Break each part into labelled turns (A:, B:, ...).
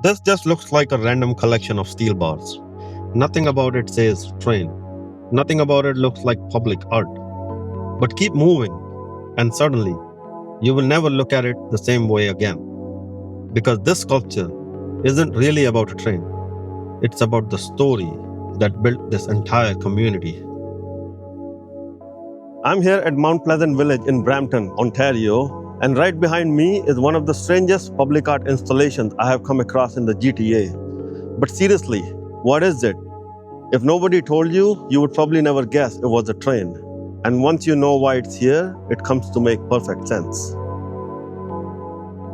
A: This just looks like a random collection of steel bars. Nothing about it says train. Nothing about it looks like public art. But keep moving, and suddenly, you will never look at it the same way again. Because this sculpture isn't really about a train, it's about the story that built this entire community. I'm here at Mount Pleasant Village in Brampton, Ontario, and right behind me is one of the strangest public art installations I have come across in the GTA. But seriously, what is it? If nobody told you, you would probably never guess it was a train. And once you know why it's here, it comes to make perfect sense.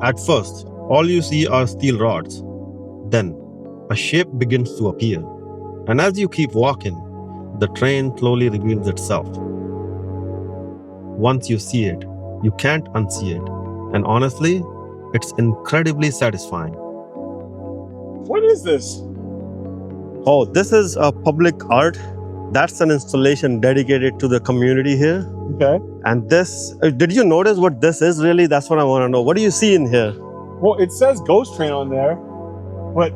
A: At first, all you see are steel rods. Then, a shape begins to appear. And as you keep walking, the train slowly reveals itself. Once you see it, you can't unsee it. And honestly, it's incredibly satisfying.
B: What is this?
A: Oh, this is a public art. That's an installation dedicated to the community here.
B: Okay.
A: And this, did you notice what this is really? That's what I want to know. What do you see in here?
B: Well, it says Ghost Train on there, but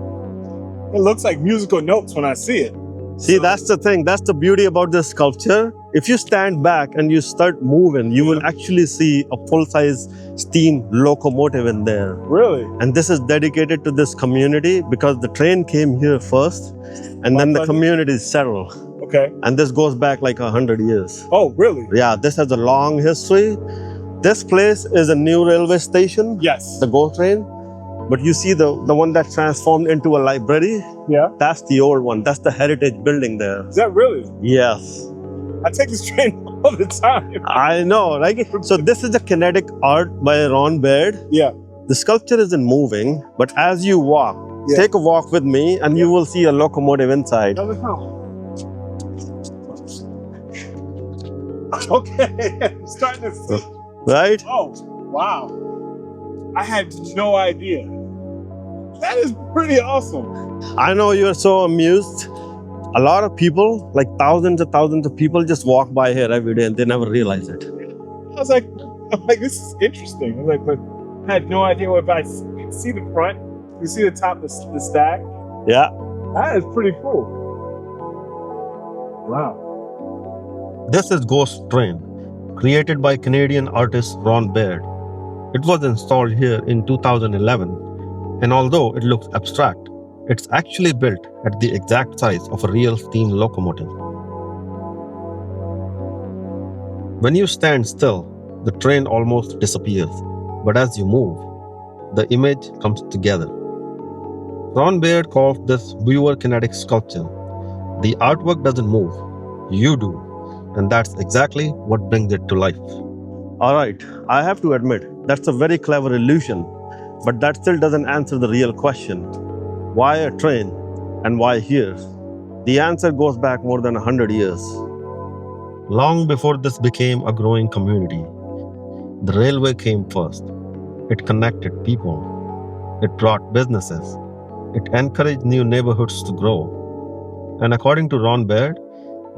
B: it looks like musical notes when I see it.
A: See, that's the thing. That's the beauty about this sculpture. If you stand back and you start moving, you will actually see a full-size steam locomotive in there.
B: Really?
A: And this is dedicated to this community because the train came here first and then the community settled.
B: Okay.
A: And this goes back like 100 years.
B: Oh, really?
A: Yeah, this has a long history. This place is a new railway station,
B: Yes.
A: the GO train. But you see the one that's transformed into a library?
B: Yeah.
A: That's the old one. That's the heritage building there.
B: Is that really?
A: Yes.
B: I take this train all the time.
A: I know, right? So this is the kinetic art by Ron Baird.
B: Yeah.
A: The sculpture isn't moving, but as you walk,
B: Yeah.
A: take a walk with me and you will see a locomotive inside.
B: Another count. Okay. I'm starting to see.
A: Right?
B: Oh, wow. I had no idea. That is pretty awesome.
A: I know you're so amused. A lot of people, like thousands of people just walk by here every day and they never realize it.
B: I was like, this is interesting. I was like, but I had no idea what I see the front. You see the top, the stack.
A: Yeah.
B: That is pretty cool. Wow.
A: This is Ghost Train, created by Canadian artist Ron Baird. It was installed here in 2011, and although it looks abstract, it's actually built at the exact size of a real steam locomotive. When you stand still, the train almost disappears, but as you move, the image comes together. Ron Baird calls this viewer-kinetic sculpture. The artwork doesn't move, you do, and that's exactly what brings it to life. All right, I have to admit, that's a very clever illusion, but that still doesn't answer the real question. Why a train and why here? The answer goes back more than 100 years. Long before this became a growing community, the railway came first. It connected people. It brought businesses. It encouraged new neighborhoods to grow. And according to Ron Baird,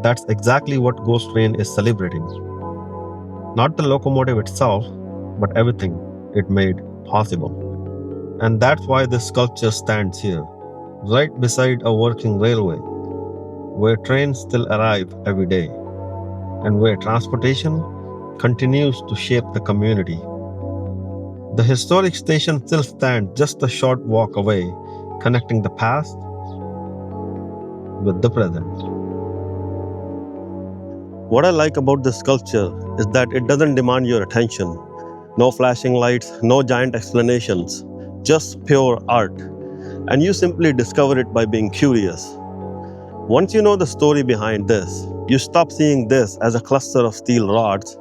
A: that's exactly what Ghost Train is celebrating. Not the locomotive itself, but everything it made possible. And that's why this sculpture stands here, right beside a working railway, where trains still arrive every day, and where transportation continues to shape the community. The historic station still stands just a short walk away, connecting the past with the present. What I like about this sculpture is that it doesn't demand your attention. No flashing lights, no giant explanations, just pure art. And you simply discover it by being curious. Once you know the story behind this, you stop seeing this as a cluster of steel rods.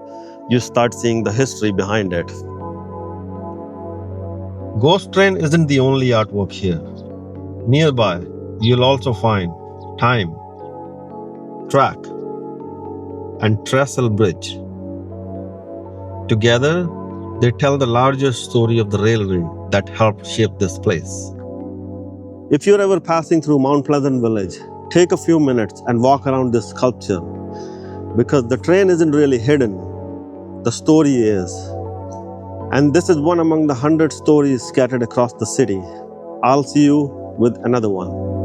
A: You start seeing the history behind it. Ghost Train isn't the only artwork here. Nearby, you'll also find Time, Track, and Trestle Bridge. Together, they tell the larger story of the railway that helped shape this place. If you're ever passing through Mount Pleasant Village, take a few minutes and walk around this sculpture, because the train isn't really hidden, the story is. And this is one among the 100 stories scattered across the city. I'll see you with another one.